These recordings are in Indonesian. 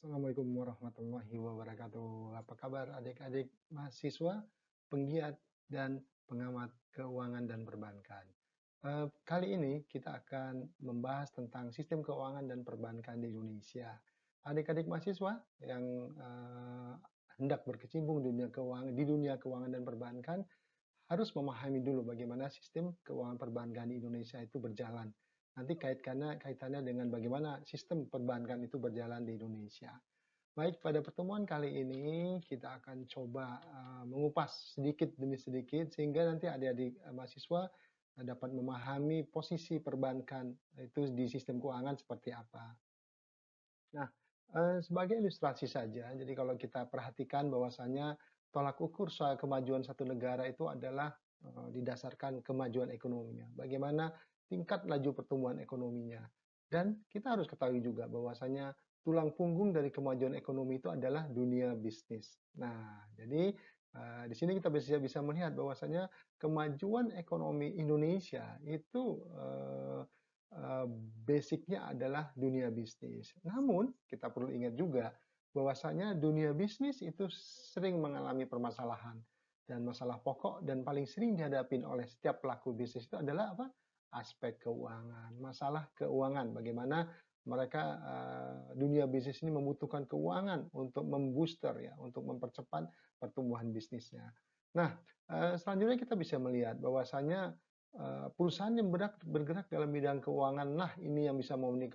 Assalamualaikum warahmatullahi wabarakatuh. Apa kabar adik-adik mahasiswa, penggiat, dan pengamat keuangan dan perbankan? Kali ini kita akan membahas tentang sistem keuangan dan perbankan di Indonesia. Adik-adik mahasiswa yang hendak berkecimpung di dunia keuangan dan perbankan harus memahami dulu bagaimana sistem keuangan perbankan di Indonesia itu berjalan. Nanti kaitannya dengan bagaimana sistem perbankan itu berjalan di Indonesia. Baik, pada pertemuan kali ini kita akan coba mengupas sedikit demi sedikit sehingga nanti adik-adik mahasiswa dapat memahami posisi perbankan itu di sistem keuangan seperti apa. Nah, sebagai ilustrasi saja, jadi kalau kita perhatikan bahwasanya tolak ukur soal kemajuan satu negara itu adalah didasarkan kemajuan ekonominya. Bagaimana tingkat laju pertumbuhan ekonominya. Dan kita harus ketahui juga bahwasanya tulang punggung dari kemajuan ekonomi itu adalah dunia bisnis. Nah, jadi di sini kita bisa melihat bahwasanya kemajuan ekonomi Indonesia itu Eee, basic-nya adalah dunia bisnis. Namun, kita perlu ingat juga bahwasanya dunia bisnis itu sering mengalami permasalahan. Dan masalah pokok dan paling sering dihadapi oleh setiap pelaku bisnis itu adalah apa? Aspek keuangan, masalah keuangan. Bagaimana mereka dunia bisnis ini membutuhkan keuangan untuk membooster ya, untuk mempercepat pertumbuhan bisnisnya. Nah, selanjutnya kita bisa melihat bahwasanya perusahaan yang bergerak dalam bidang keuangan lah ini yang bisa memenuhi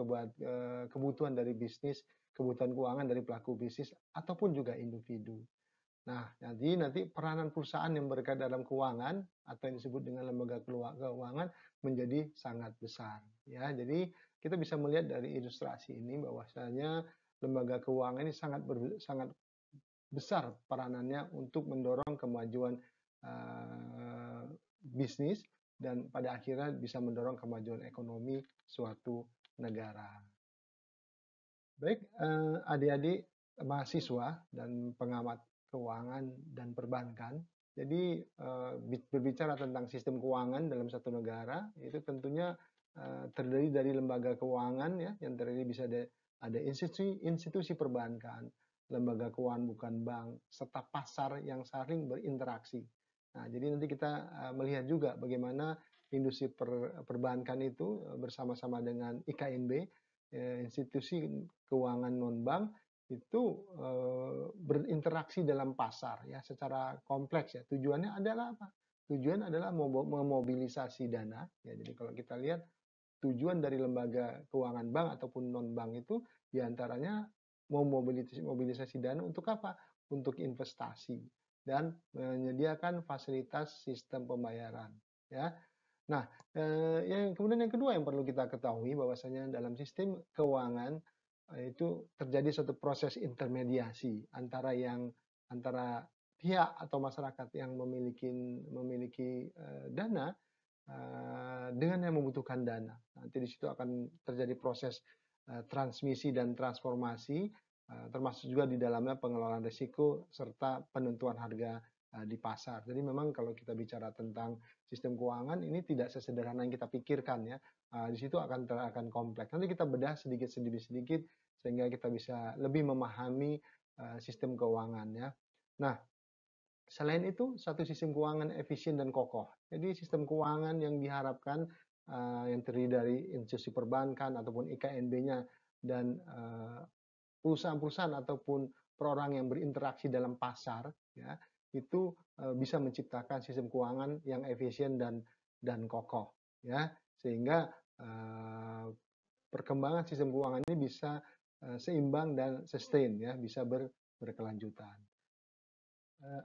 kebutuhan dari bisnis, kebutuhan keuangan dari pelaku bisnis ataupun juga individu. Nah, nanti peranan perusahaan yang bergerak dalam keuangan atau yang disebut dengan lembaga keuangan menjadi sangat besar. Ya, jadi kita bisa melihat dari ilustrasi ini bahwasanya lembaga keuangan ini sangat besar peranannya untuk mendorong kemajuan bisnis dan pada akhirnya bisa mendorong kemajuan ekonomi suatu negara. Baik, adik-adik mahasiswa dan pengamat keuangan dan perbankan. Jadi berbicara tentang sistem keuangan dalam satu negara itu tentunya terdiri dari lembaga keuangan ya yang terdiri bisa ada institusi perbankan, lembaga keuangan bukan bank, serta pasar yang saling berinteraksi. Nah, jadi nanti kita melihat juga bagaimana industri perbankan itu bersama-sama dengan IKNB, institusi keuangan non-bank itu berinteraksi dalam pasar ya secara kompleks ya. Tujuannya adalah apa? Tujuan adalah memobilisasi dana ya. Jadi kalau kita lihat tujuan dari lembaga keuangan bank ataupun non-bank itu diantaranya memobilisasi dana untuk apa? Untuk investasi dan menyediakan fasilitas sistem pembayaran ya. Nah, yang kedua yang perlu kita ketahui bahwasanya dalam sistem keuangan itu terjadi suatu proses intermediasi antara pihak atau masyarakat yang memiliki dana dengan yang membutuhkan dana. Nanti di situ akan terjadi proses transmisi dan transformasi, termasuk juga di dalamnya pengelolaan risiko serta penentuan harga di pasar. Jadi memang kalau kita bicara tentang sistem keuangan ini tidak sesederhana yang kita pikirkan ya. Di situ akan kompleks. Nanti kita bedah sedikit sedikit sehingga kita bisa lebih memahami sistem keuangan ya. Nah, selain itu, satu sistem keuangan efisien dan kokoh. Jadi sistem keuangan yang diharapkan yang terdiri dari institusi perbankan ataupun IKNB-nya dan perusahaan-perusahaan ataupun perorangan yang berinteraksi dalam pasar, ya, itu bisa menciptakan sistem keuangan yang efisien dan kokoh, ya, sehingga perkembangan sistem keuangan ini bisa seimbang dan sustain, ya, bisa berkelanjutan.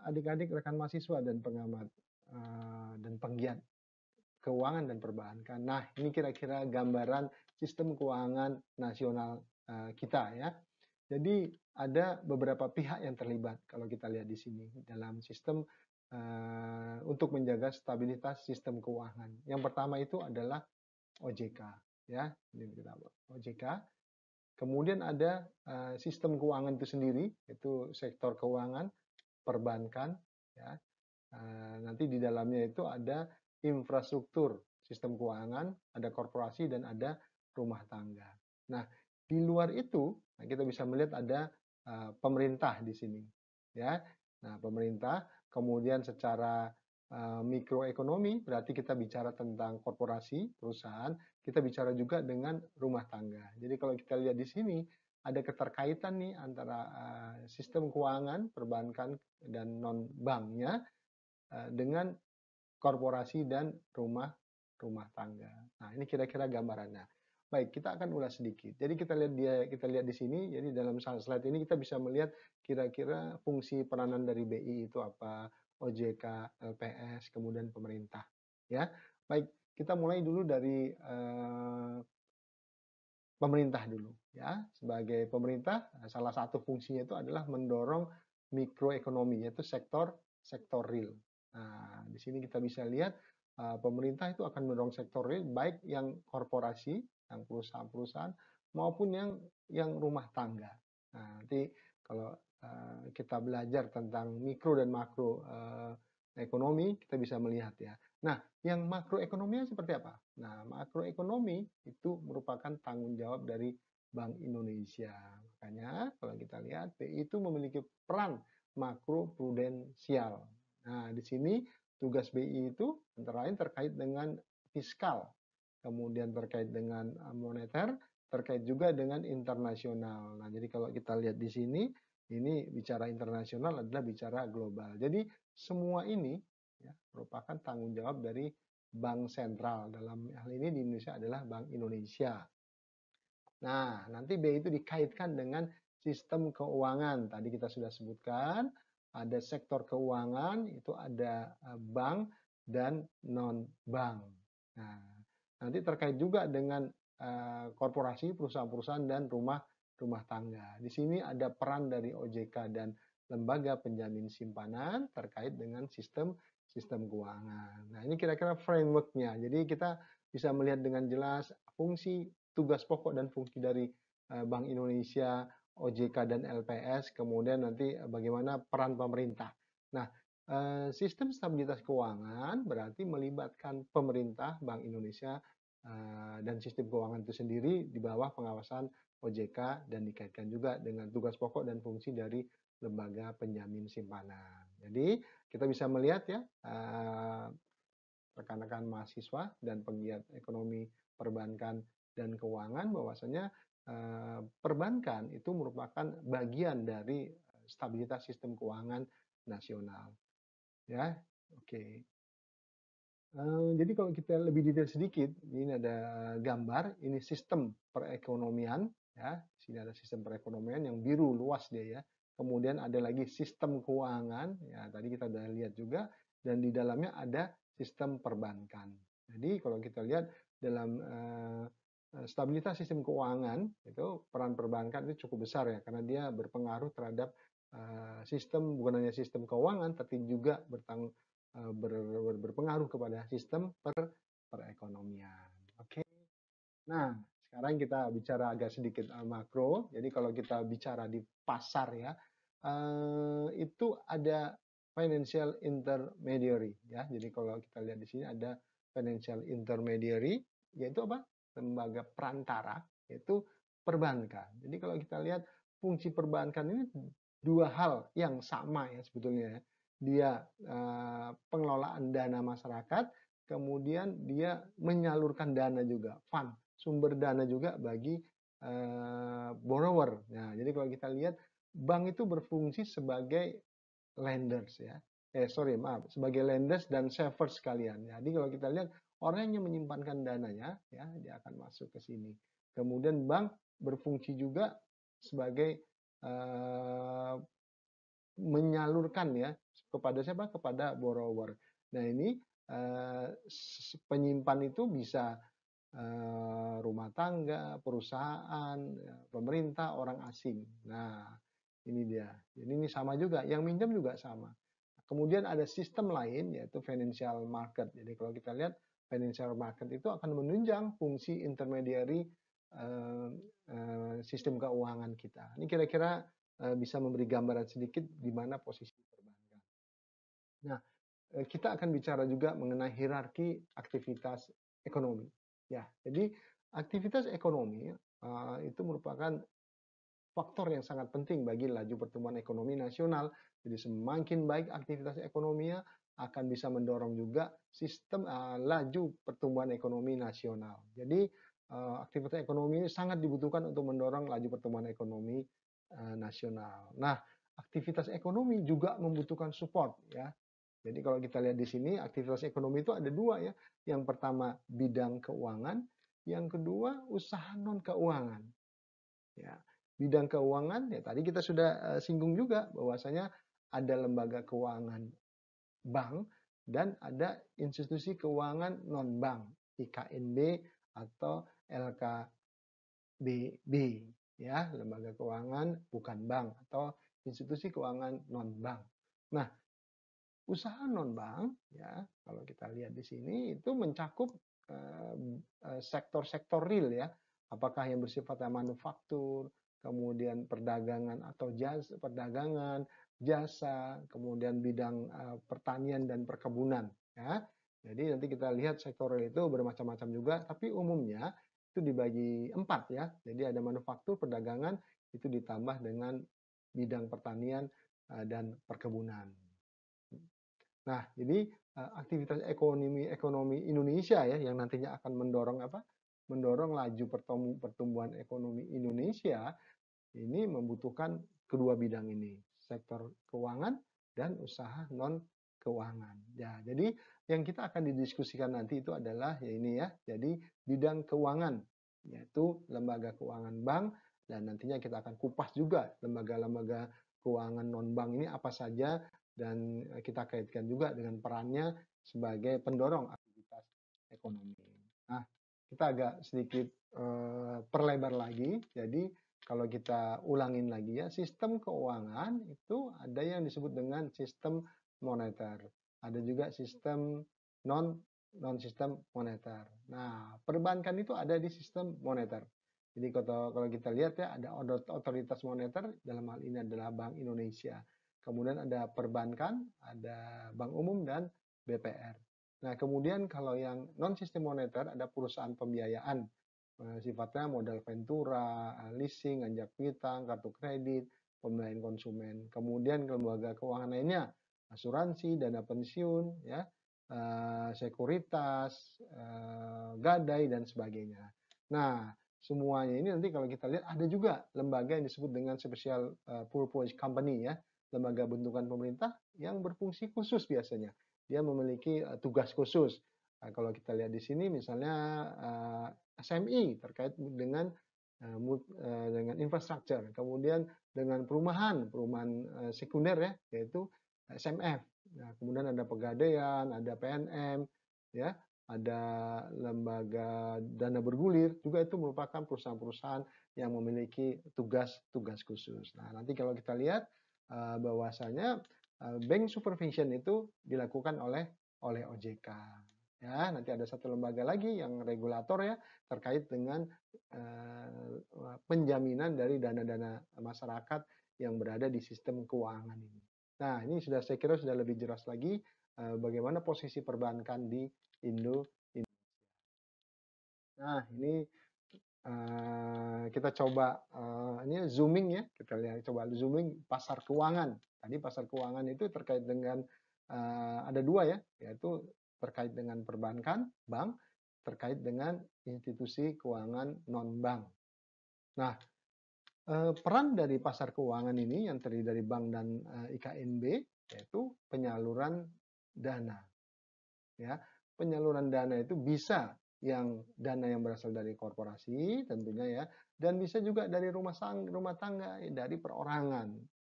Adik-adik rekan mahasiswa dan pengamat dan penggiat keuangan dan perbankan. Nah, ini kira-kira gambaran sistem keuangan nasional kita ya. Jadi ada beberapa pihak yang terlibat kalau kita lihat di sini dalam sistem untuk menjaga stabilitas sistem keuangan. Yang pertama itu adalah OJK ya, ini kita OJK. Kemudian ada sistem keuangan itu sendiri, itu sektor keuangan, perbankan, ya. Nanti di dalamnya itu ada infrastruktur sistem keuangan, ada korporasi dan ada rumah tangga. Nah, Di luar itu, nah kita bisa melihat ada pemerintah di sini, ya. Nah, pemerintah, kemudian secara mikroekonomi berarti kita bicara tentang korporasi, perusahaan, kita bicara juga dengan rumah tangga. Jadi kalau kita lihat di sini ada keterkaitan nih antara sistem keuangan, perbankan dan non banknya dengan korporasi dan rumah tangga. Nah, ini kira-kira gambarannya. Baik, kita akan ulas sedikit. Jadi kita lihat di sini. Jadi dalam slide ini kita bisa melihat kira-kira fungsi peranan dari BI itu apa, OJK, LPS, kemudian pemerintah. Ya, baik. Kita mulai dulu dari pemerintah dulu. Ya, sebagai pemerintah, salah satu fungsinya itu adalah mendorong mikroekonomi, yaitu sektor real. Nah, di sini kita bisa lihat pemerintah itu akan mendorong sektor real, baik yang korporasi, yang perusahaan-perusahaan, maupun yang rumah tangga. Nah, nanti kalau kita belajar tentang mikro dan makro ekonomi, kita bisa melihat ya. Nah, yang makroekonominya seperti apa? Nah, makroekonomi itu merupakan tanggung jawab dari Bank Indonesia. Makanya kalau kita lihat BI itu memiliki peran makro prudensial. Nah, di sini tugas BI itu antara lain terkait dengan fiskal, kemudian terkait dengan moneter, terkait juga dengan internasional. Nah, jadi kalau kita lihat di sini, ini bicara internasional adalah bicara global. Jadi semua ini ya, merupakan tanggung jawab dari bank sentral. Dalam hal ini di Indonesia adalah Bank Indonesia. Nah, nanti B itu dikaitkan dengan sistem keuangan. Tadi kita sudah sebutkan, ada sektor keuangan, itu ada bank dan non-bank. Nah, nanti terkait juga dengan korporasi, perusahaan-perusahaan, dan rumah tangga. Di sini ada peran dari OJK dan lembaga penjamin simpanan terkait dengan sistem keuangan. Nah, ini kira-kira framework-nya. Jadi kita bisa melihat dengan jelas fungsi, tugas pokok dan fungsi dari Bank Indonesia, OJK dan LPS, kemudian nanti bagaimana peran pemerintah. Nah, sistem stabilitas keuangan berarti melibatkan pemerintah, Bank Indonesia, dan sistem keuangan itu sendiri di bawah pengawasan OJK dan dikaitkan juga dengan tugas pokok dan fungsi dari lembaga penjamin simpanan. Jadi kita bisa melihat ya rekan-rekan mahasiswa dan pegiat ekonomi perbankan dan keuangan bahwasanya perbankan itu merupakan bagian dari stabilitas sistem keuangan nasional. Ya, oke. Jadi kalau kita lebih detail sedikit, ini ada gambar, ini sistem perekonomian, ya. Di sini ada sistem perekonomian yang biru luas dia ya. Kemudian ada lagi sistem keuangan, ya tadi kita sudah lihat juga, dan di dalamnya ada sistem perbankan. Jadi kalau kita lihat dalam stabilitas sistem keuangan itu peran perbankan itu cukup besar ya, karena dia berpengaruh terhadap sistem, bukan hanya sistem keuangan, tapi juga berpengaruh kepada sistem perekonomian. Oke. Nah, sekarang kita bicara agak sedikit makro. Jadi kalau kita bicara di pasar ya, itu ada financial intermediary ya. Jadi kalau kita lihat di sini ada financial intermediary, yaitu apa? Lembaga perantara, yaitu perbankan. Jadi kalau kita lihat fungsi perbankan ini dua hal yang sama ya sebetulnya ya. Dia pengelolaan dana masyarakat, kemudian dia menyalurkan dana juga, fund, sumber dana juga bagi borrower. Nah, jadi kalau kita lihat bank itu berfungsi sebagai lenders ya. Sebagai lenders dan savers sekalian. Jadi kalau kita lihat orang yang menyimpankan dananya ya, dia akan masuk ke sini. Kemudian bank berfungsi juga sebagai menyalurkan ya kepada siapa? Kepada borrower. Nah, ini penyimpan itu bisa rumah tangga, perusahaan, pemerintah, orang asing. Nah, ini dia. Jadi ini sama juga, yang minjam juga sama. Kemudian ada sistem lain yaitu financial market. Jadi kalau kita lihat financial market itu akan menunjang fungsi intermediary sistem keuangan kita. Ini kira-kira bisa memberi gambaran sedikit di mana posisi perbankan. Nah, kita akan bicara juga mengenai hierarki aktivitas ekonomi. Ya, jadi aktivitas ekonomi itu merupakan faktor yang sangat penting bagi laju pertumbuhan ekonomi nasional. Jadi semakin baik aktivitas ekonominya akan bisa mendorong juga sistem laju pertumbuhan ekonomi nasional. Jadi aktivitas ekonomi ini sangat dibutuhkan untuk mendorong laju pertumbuhan ekonomi nasional. Nah, aktivitas ekonomi juga membutuhkan support ya. Jadi kalau kita lihat di sini aktivitas ekonomi itu ada dua ya. Yang pertama bidang keuangan, yang kedua usaha non keuangan. Ya, bidang keuangan ya tadi kita sudah singgung juga bahwasanya ada lembaga keuangan bank dan ada institusi keuangan non bank, IKNB atau LKBB ya, lembaga keuangan bukan bank atau institusi keuangan non bank. Nah, usaha non bank ya, kalau kita lihat di sini itu mencakup sektor-sektor real ya, apakah yang bersifat manufaktur, kemudian perdagangan atau jasa, kemudian bidang pertanian dan perkebunan ya. Jadi nanti kita lihat sektor real itu bermacam-macam juga, tapi umumnya itu dibagi 4 ya. Jadi ada manufaktur, perdagangan, itu ditambah dengan bidang pertanian dan perkebunan. Nah, jadi aktivitas ekonomi Indonesia ya yang nantinya akan mendorong apa? Mendorong laju pertumbuhan ekonomi Indonesia ini membutuhkan kedua bidang ini, sektor keuangan dan usaha non keuangan. Ya, jadi yang kita akan didiskusikan nanti itu adalah ya ini ya. Jadi bidang keuangan yaitu lembaga keuangan bank dan nantinya kita akan kupas juga lembaga-lembaga keuangan non bank ini apa saja dan kita kaitkan juga dengan perannya sebagai pendorong aktivitas ekonomi. Nah, kita agak sedikit perlebar lagi. Jadi kalau kita ulangin lagi ya, sistem keuangan itu ada yang disebut dengan sistem moneter. Ada juga sistem non sistem moneter. Nah, perbankan itu ada di sistem moneter. Jadi kalau kita lihat ya ada otoritas moneter dalam hal ini adalah Bank Indonesia. Kemudian ada perbankan, ada bank umum dan BPR. Nah, kemudian kalau yang non sistem moneter ada perusahaan pembiayaan sifatnya modal ventura, leasing, anjak piutang, kartu kredit, pembiayaan konsumen. Kemudian lembaga keuangan lainnya, asuransi, dana pensiun, ya, sekuritas, gadai dan sebagainya. Nah, semuanya ini nanti kalau kita lihat ada juga lembaga yang disebut dengan special purpose company ya, lembaga bentukan pemerintah yang berfungsi khusus biasanya. Dia memiliki tugas khusus. Nah, kalau kita lihat di sini misalnya SMI terkait dengan infrastruktur, kemudian dengan perumahan sekunder ya, yaitu SMF. Nah, kemudian ada pegadaian, ada PNM, ya, ada lembaga dana bergulir, juga itu merupakan perusahaan-perusahaan yang memiliki tugas-tugas khusus. Nah, nanti kalau kita lihat bahwasanya bank supervision itu dilakukan oleh OJK. Ya, nanti ada satu lembaga lagi yang regulator ya terkait dengan penjaminan dari dana-dana masyarakat yang berada di sistem keuangan ini. Nah, ini saya kira sudah lebih jelas lagi bagaimana posisi perbankan di Indonesia. Nah, ini kita coba ini zooming ya, kita lihat coba zooming pasar keuangan. Tadi pasar keuangan itu terkait dengan ada dua ya, yaitu terkait dengan perbankan, bank, terkait dengan institusi keuangan non bank. Nah, peran dari pasar keuangan ini yang terdiri dari bank dan IKNB yaitu penyaluran dana. Ya, penyaluran dana itu bisa yang dana yang berasal dari korporasi tentunya ya, dan bisa juga dari rumah tangga, dari perorangan.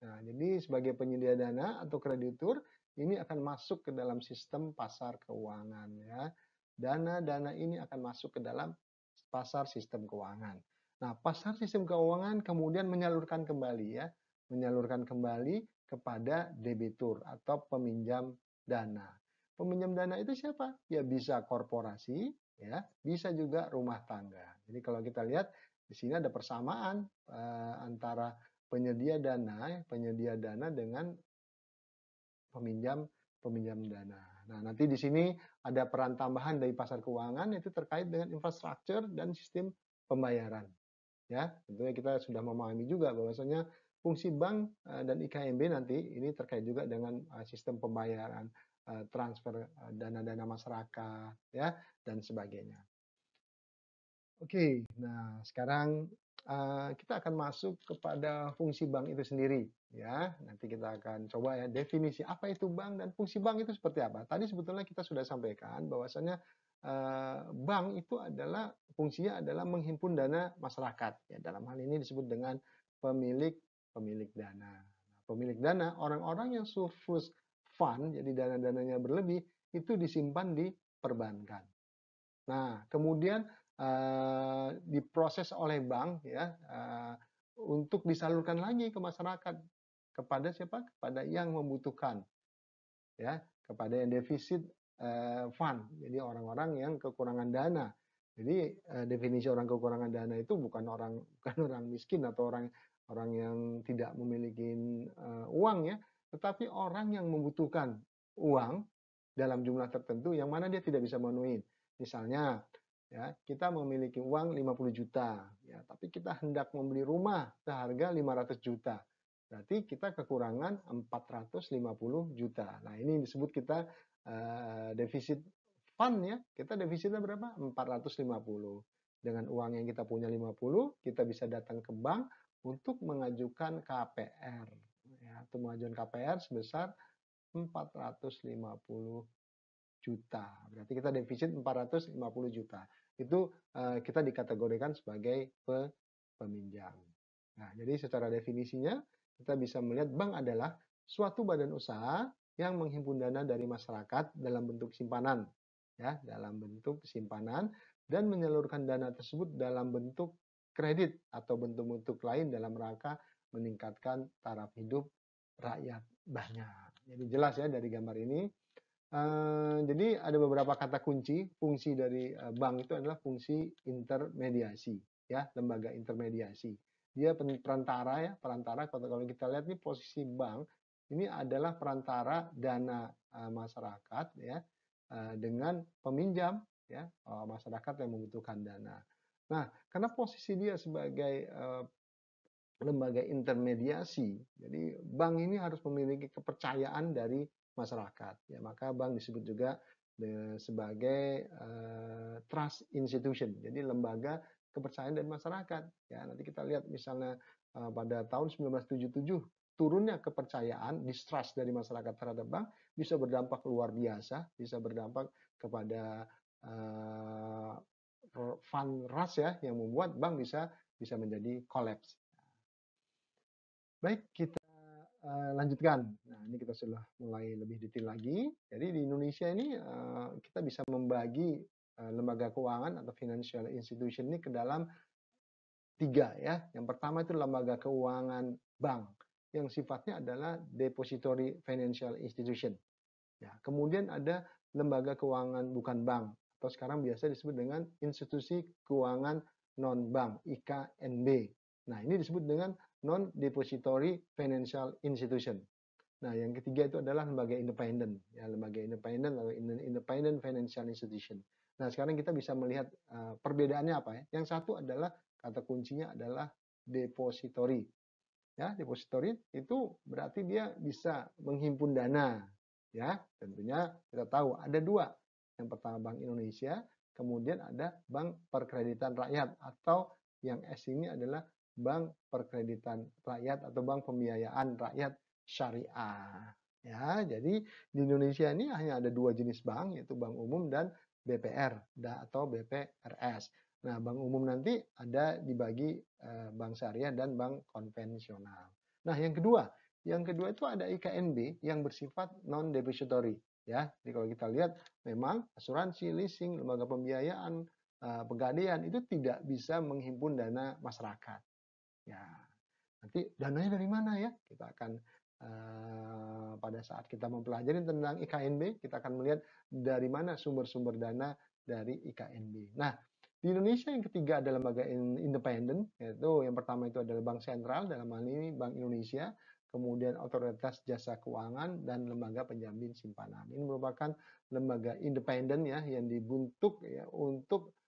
Nah, jadi sebagai penyedia dana atau kreditur ini akan masuk ke dalam sistem pasar keuangan ya. Dana-dana ini akan masuk ke dalam pasar sistem keuangan. Nah, pasar sistem keuangan kemudian menyalurkan kembali ya, menyalurkan kembali kepada debitur atau peminjam dana. Peminjam dana itu siapa? Ya bisa korporasi, ya, bisa juga rumah tangga. Jadi kalau kita lihat di sini ada persamaan antara penyedia dana dengan peminjam dana. Nah, nanti di sini ada peran tambahan dari pasar keuangan itu terkait dengan infrastruktur dan sistem pembayaran. ya. Tentunya kita sudah memahami juga bahwasanya fungsi bank dan IKMB nanti ini terkait juga dengan sistem pembayaran, transfer dana-dana masyarakat, ya, dan sebagainya. Oke, nah sekarang kita akan masuk kepada fungsi bank itu sendiri, ya. Nanti kita akan coba ya definisi apa itu bank dan fungsi bank itu seperti apa. Tadi sebetulnya kita sudah sampaikan bahwasanya bank itu adalah fungsinya adalah menghimpun dana masyarakat. Ya, dalam hal ini disebut dengan pemilik pemilik dana. Nah, pemilik dana orang-orang yang surplus fund, jadi dana-dananya berlebih itu disimpan di perbankan. Nah, kemudian diproses oleh bank ya untuk disalurkan lagi ke masyarakat. Kepada siapa? Kepada yang membutuhkan, ya, kepada yang defisit fund. Jadi orang-orang yang kekurangan dana. Jadi definisi orang kekurangan dana itu bukan orang miskin atau orang orang yang tidak memiliki uang ya, tetapi orang yang membutuhkan uang dalam jumlah tertentu yang mana dia tidak bisa memenuhi. Misalnya, ya, kita memiliki uang 50 juta, ya, tapi kita hendak membeli rumah seharga 500 juta. Berarti kita kekurangan 450 juta. Nah, ini disebut kita defisit fund ya. Kita defisitnya berapa? 450. Dengan uang yang kita punya 50, kita bisa datang ke bank untuk mengajukan KPR. Ya, untuk mengajukan KPR sebesar 450 juta. Berarti kita defisit 450 juta. Itu kita dikategorikan sebagai peminjam. Nah, jadi secara definisinya kita bisa melihat bank adalah suatu badan usaha yang menghimpun dana dari masyarakat dalam bentuk simpanan, ya, dalam bentuk simpanan dan menyalurkan dana tersebut dalam bentuk kredit atau bentuk-bentuk lain dalam rangka meningkatkan taraf hidup rakyat banyak. Jadi jelas ya dari gambar ini. Jadi ada beberapa kata kunci, fungsi dari bank itu adalah fungsi intermediasi, ya, lembaga intermediasi. Dia perantara ya, perantara. Kalau kita lihat nih posisi bank ini adalah perantara dana masyarakat ya dengan peminjam ya, masyarakat yang membutuhkan dana. Nah, karena posisi dia sebagai lembaga intermediasi. Jadi bank ini harus memiliki kepercayaan dari masyarakat. Ya, maka bank disebut juga sebagai trust institution. Jadi lembaga kepercayaan dari masyarakat. Ya, nanti kita lihat misalnya pada tahun 1977 turunnya kepercayaan, distrust dari masyarakat terhadap bank bisa berdampak luar biasa, bisa berdampak kepada fund rush ya yang membuat bank bisa menjadi collapse. Baik, kita lanjutkan. Nah, ini kita sudah mulai lebih detail lagi. Jadi di Indonesia ini kita bisa membagi lembaga keuangan atau financial institution ini ke dalam 3 ya. Yang pertama itu lembaga keuangan bank yang sifatnya adalah depository financial institution. Ya, kemudian ada lembaga keuangan bukan bank atau sekarang biasa disebut dengan institusi keuangan non bank (IKNB). Nah, ini disebut dengan non depository financial institution. Nah, yang ketiga itu adalah lembaga independen, ya, lembaga independen atau independent financial institution. Nah, sekarang kita bisa melihat perbedaannya apa ya. Yang satu adalah kata kuncinya adalah depository. Ya, depository itu berarti dia bisa menghimpun dana. Ya, tentunya kita tahu ada 2. Yang pertama Bank Indonesia, kemudian ada Bank Perkreditan Rakyat atau yang S ini adalah Bank Perkreditan Rakyat atau Bank Pembiayaan Rakyat Syariah. Ya, jadi di Indonesia ini hanya ada 2 jenis bank, yaitu Bank Umum dan BPR atau BPRS. Nah, bank umum nanti ada dibagi bank syariah dan bank konvensional. Nah, yang kedua itu ada IKNB yang bersifat non depository ya. Jadi kalau kita lihat memang asuransi, leasing, lembaga pembiayaan, pegadaian itu tidak bisa menghimpun dana masyarakat. Ya, nanti dananya dari mana ya? Kita akan pada saat kita mempelajari tentang IKNB, kita akan melihat dari mana sumber-sumber dana dari IKNB. Nah, di Indonesia yang ketiga adalah lembaga independen, yaitu yang pertama itu adalah Bank Sentral, dalam hal ini Bank Indonesia, kemudian Otoritas Jasa Keuangan, dan Lembaga Penjamin Simpanan. Ini merupakan lembaga independen ya yang dibentuk ya untuk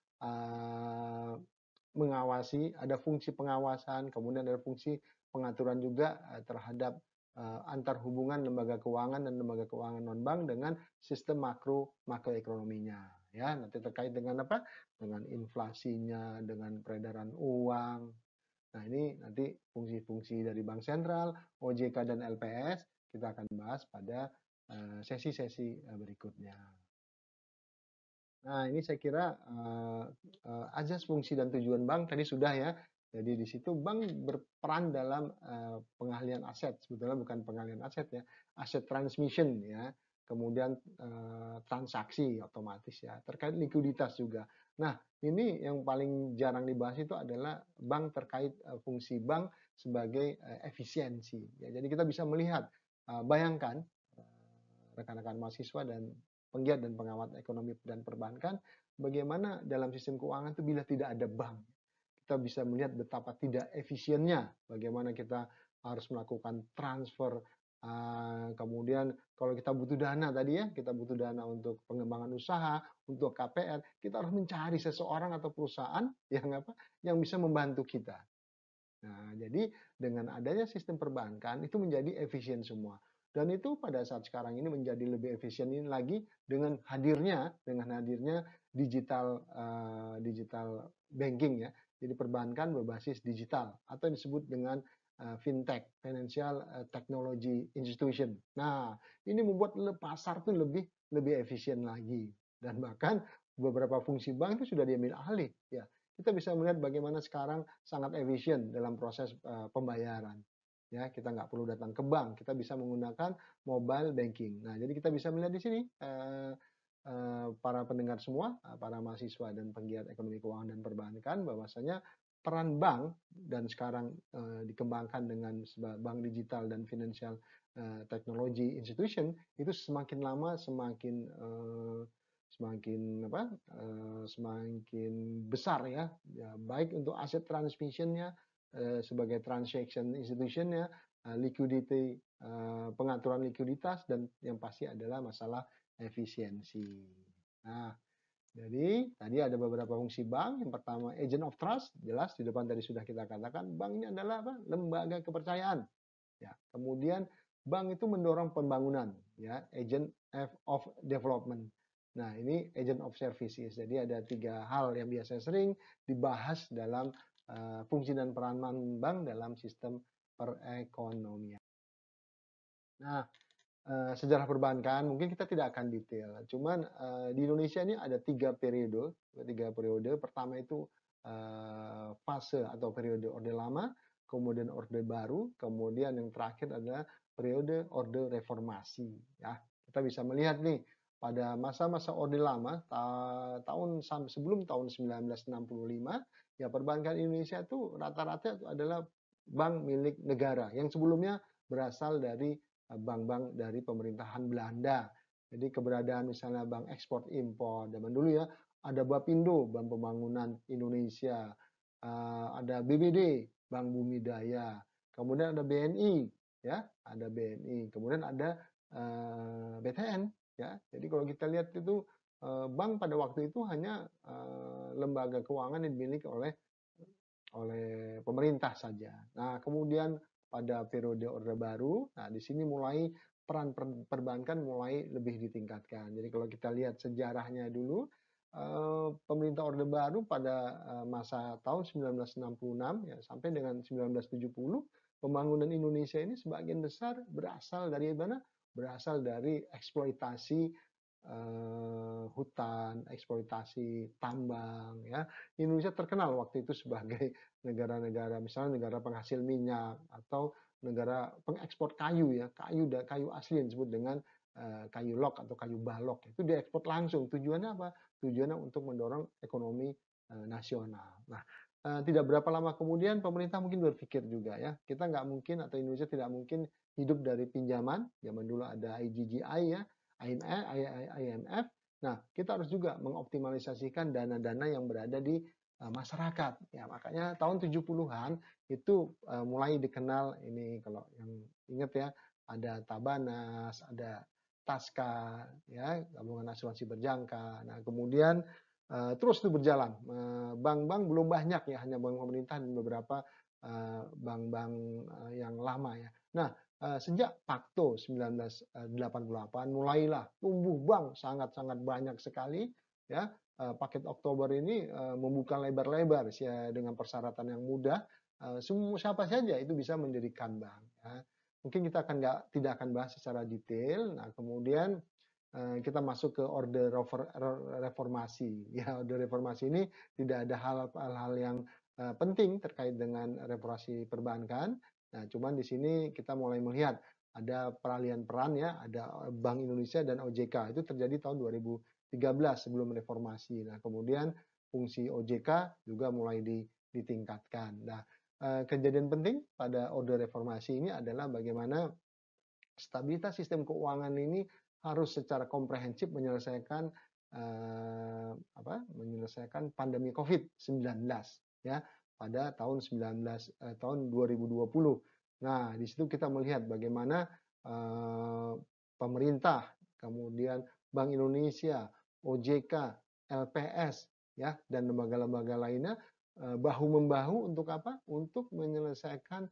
mengawasi, ada fungsi pengawasan, kemudian ada fungsi pengaturan juga terhadap antar hubungan lembaga keuangan dan lembaga keuangan non-bank dengan sistem makroekonominya. Ya, nanti terkait dengan apa? Dengan inflasinya, dengan peredaran uang. Nah, ini nanti fungsi-fungsi dari Bank Sentral, OJK dan LPS kita akan bahas pada sesi-sesi berikutnya. Nah, ini saya kira azas fungsi dan tujuan bank tadi sudah ya. Jadi di situ bank berperan dalam pengalihan aset, sebetulnya bukan pengalihan aset ya, aset transmission ya, kemudian transaksi otomatis ya, terkait likuiditas juga. Nah, ini yang paling jarang dibahas itu adalah bank terkait fungsi bank sebagai efisiensi. Ya, jadi kita bisa melihat, bayangkan rekan-rekan mahasiswa dan penggiat dan pengamat ekonomi dan perbankan, bagaimana dalam sistem keuangan itu bila tidak ada bank, kita bisa melihat betapa tidak efisiennya, bagaimana kita harus melakukan transfer, kemudian kalau kita butuh dana tadi ya, kita butuh dana untuk pengembangan usaha, untuk KPR, kita harus mencari seseorang atau perusahaan yang apa, yang bisa membantu kita. Nah, jadi dengan adanya sistem perbankan itu menjadi efisien semua. Dan itu pada saat sekarang ini menjadi lebih efisien ini lagi dengan hadirnya digital digital banking ya. Jadi perbankan berbasis digital atau disebut dengan fintech, financial technology institution. Nah, ini membuat pasar tuh lebih efisien lagi dan bahkan beberapa fungsi bank itu sudah diambil alih ya. Kita bisa melihat bagaimana sekarang sangat efisien dalam proses pembayaran. Ya, kita nggak perlu datang ke bank, kita bisa menggunakan mobile banking. Nah, jadi kita bisa melihat di sini para pendengar semua, para mahasiswa dan penggiat ekonomi keuangan dan perbankan, bahwasanya peran bank dan sekarang dikembangkan dengan bank digital dan financial technology institution itu semakin lama semakin besar ya, baik untuk aset transmissionnya sebagai transaction institutionnya, liquidity, pengaturan likuiditas dan yang pasti adalah masalah efisiensi. Nah, jadi tadi ada beberapa fungsi bank. Yang pertama agent of trust, jelas di depan tadi sudah kita katakan bank ini adalah apa? Lembaga kepercayaan. Ya, kemudian bank itu mendorong pembangunan, ya, agent of development. Nah, ini agent of services. Jadi ada 3 hal yang biasanya sering dibahas dalam fungsi dan peran bank dalam sistem perekonomian. Nah, sejarah perbankan mungkin kita tidak akan detail. Cuman di Indonesia ini ada 3 periode. Pertama itu fase atau periode Orde Lama, kemudian Orde Baru, kemudian yang terakhir adalah periode Orde Reformasi. Ya, kita bisa melihat nih pada masa-masa Orde Lama sebelum tahun 1965, ya perbankan Indonesia itu rata-rata adalah bank milik negara yang sebelumnya berasal dari bank-bank dari pemerintahan Belanda. Jadi keberadaan misalnya bank ekspor impor zaman dulu ya, ada Bapindo, Bank Pembangunan Indonesia, ada BBD, Bank Bumi Daya, kemudian ada BNI, ya, ada BNI, kemudian ada BTN, ya. Jadi kalau kita lihat itu bank pada waktu itu hanya lembaga keuangan yang dimiliki oleh pemerintah saja. Nah, kemudian pada periode Orde Baru, nah di sini mulai peran perbankan mulai lebih ditingkatkan. Jadi kalau kita lihat sejarahnya dulu, pemerintah Orde Baru pada masa tahun 1966 ya sampai dengan 1970, pembangunan Indonesia ini sebagian besar berasal dari mana? Berasal dari eksploitasi hutan, eksploitasi tambang ya. Indonesia terkenal waktu itu sebagai negara-negara misalnya negara penghasil minyak atau negara pengekspor kayu ya, kayu asli yang disebut dengan kayu log atau kayu balok. Itu diekspor langsung. Tujuannya apa? Tujuannya untuk mendorong ekonomi nasional. Nah, tidak berapa lama kemudian pemerintah mungkin berpikir juga ya, kita nggak mungkin atau Indonesia tidak mungkin hidup dari pinjaman. Zaman dulu ada IGGI ya, IMF. Nah, kita harus juga mengoptimalisasikan dana-dana yang berada di masyarakat. Ya, makanya tahun 70-an itu mulai dikenal ini kalau yang ingat ya, ada Tabanas, ada Taska, ya, gabungan asuransi berjangka. Nah, kemudian terus itu berjalan. Bank-bank belum banyak ya, hanya bank pemerintah dan beberapa bank-bank yang lama ya. Nah, sejak Pakto 1988 mulailah tumbuh bank sangat-sangat banyak sekali ya. Paket Oktober ini membuka lebar-lebar dengan persyaratan yang mudah. Semua siapa saja itu bisa mendirikan bank. Ya. Mungkin kita tidak akan bahas secara detail. Nah, kemudian kita masuk ke orde reformasi. Ya, orde reformasi ini tidak ada hal-hal yang penting terkait dengan reformasi perbankan. Nah, cuman di sini kita mulai melihat ada peralihan peran ya, ada Bank Indonesia dan OJK. Itu terjadi tahun 2013 sebelum reformasi. Nah, kemudian fungsi OJK juga mulai ditingkatkan. Nah, kejadian penting pada orde reformasi ini adalah bagaimana stabilitas sistem keuangan ini harus secara komprehensif menyelesaikan pandemi COVID-19 ya pada tahun 2020. Nah, di situ kita melihat bagaimana pemerintah, kemudian Bank Indonesia, OJK, LPS ya dan lembaga-lembaga lainnya bahu membahu untuk apa? Untuk menyelesaikan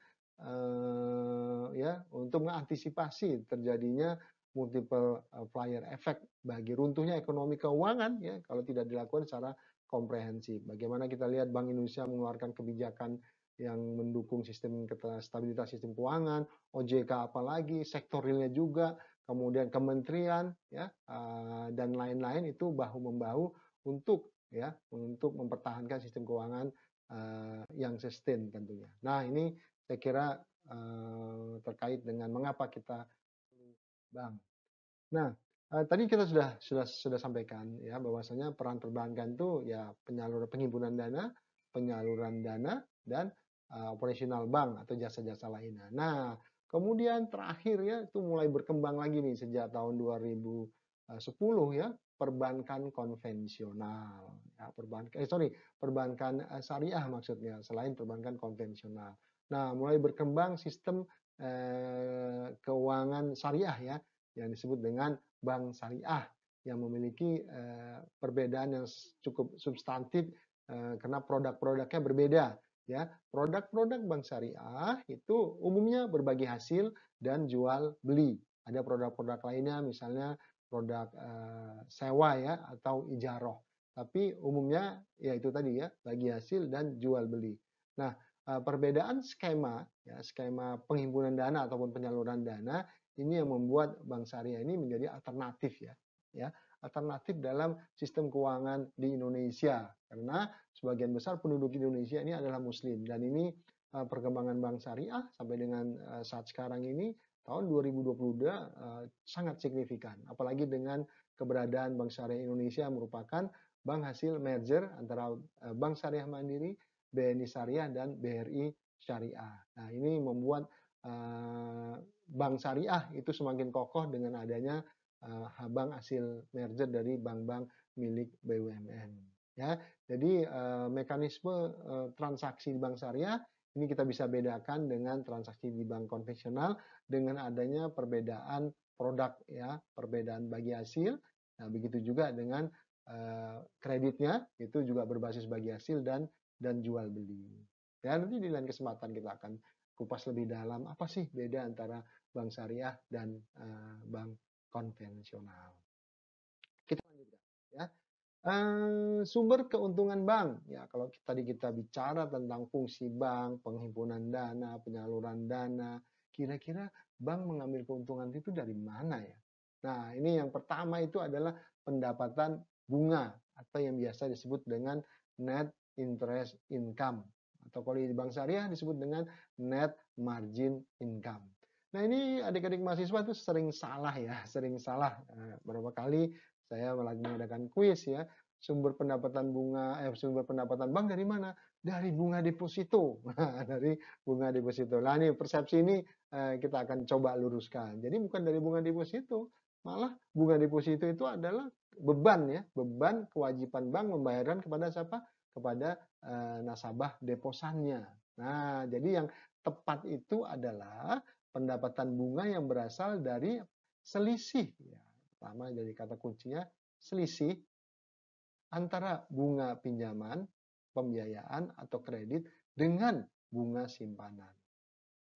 untuk mengantisipasi terjadinya multiple flyer effect bagi runtuhnya ekonomi keuangan ya kalau tidak dilakukan secara komprehensif. Bagaimana kita lihat Bank Indonesia mengeluarkan kebijakan yang mendukung stabilitas sistem keuangan, OJK apalagi, sektor realnya juga, kemudian kementerian ya dan lain-lain itu bahu membahu untuk mempertahankan sistem keuangan yang sustain tentunya. Nah, ini saya kira terkait dengan mengapa kita perlu bank. Nah, tadi kita sudah sampaikan ya bahwasanya peran perbankan itu ya penghimpunan dana, penyaluran dana dan operasional bank atau jasa-jasa lainnya. Nah, kemudian terakhir ya itu mulai berkembang lagi nih sejak tahun 2010 ya perbankan konvensional. Ya, perbankan syariah maksudnya selain perbankan konvensional. Nah, mulai berkembang sistem keuangan syariah ya yang disebut dengan bank syariah yang memiliki perbedaan yang cukup substantif karena produk-produknya berbeda ya. Produk-produk bank syariah itu umumnya berbagi hasil dan jual beli. Ada produk-produk lainnya misalnya produk sewa ya atau ijaroh. Tapi umumnya ya itu tadi ya, bagi hasil dan jual beli. Nah, perbedaan skema penghimpunan dana ataupun penyaluran dana ini yang membuat bank syariah ini menjadi alternatif ya alternatif dalam sistem keuangan di Indonesia karena sebagian besar penduduk Indonesia ini adalah muslim dan ini perkembangan bank syariah sampai dengan saat sekarang ini tahun 2022 sangat signifikan apalagi dengan keberadaan bank syariah Indonesia merupakan bank hasil merger antara Bank Syariah Mandiri, BNI Syariah dan BRI Syariah. Nah, ini membuat bank syariah itu semakin kokoh dengan adanya bank hasil merger dari bank-bank milik BUMN. Ya, jadi mekanisme transaksi di bank syariah ini kita bisa bedakan dengan transaksi di bank konvensional dengan adanya perbedaan produk ya, perbedaan bagi hasil. Nah, begitu juga dengan kreditnya itu juga berbasis bagi hasil dan jual beli. Ya, nanti di lain kesempatan kita akan kupas lebih dalam apa sih beda antara bank syariah dan bank konvensional. Kita lanjutkan ya. Sumber keuntungan bank ya kalau tadi kita bicara tentang fungsi bank, penghimpunan dana, penyaluran dana, kira-kira bank mengambil keuntungan itu dari mana ya? Nah, ini yang pertama itu adalah pendapatan bunga atau yang biasa disebut dengan net interest income atau kalau di bank syariah disebut dengan net margin income. Nah, ini adik-adik mahasiswa itu sering salah ya, sering salah. Beberapa kali saya lagi mengadakan kuis ya, sumber pendapatan bank dari mana? Dari bunga deposito. Dari bunga deposito. Nah, ini persepsi ini kita akan coba luruskan. Jadi bukan dari bunga deposito, malah bunga deposito itu adalah beban ya, beban kewajiban bank membayarkan kepada siapa? Kepada nasabah deposannya. Nah, jadi yang tepat itu adalah pendapatan bunga yang berasal dari selisih. Ya, pertama dari kata kuncinya selisih antara bunga pinjaman, pembiayaan atau kredit dengan bunga simpanan.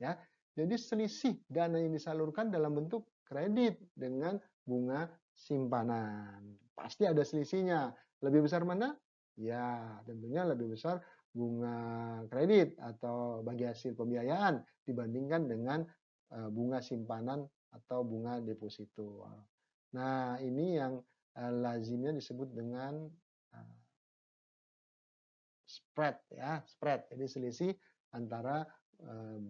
Ya, jadi selisih dana yang disalurkan dalam bentuk kredit dengan bunga simpanan. Pasti ada selisihnya. Lebih besar mana? Ya, tentunya lebih besar bunga kredit atau bagi hasil pembiayaan dibandingkan dengan bunga simpanan atau bunga deposito. Nah, ini yang lazimnya disebut dengan spread ya, spread. Jadi selisih antara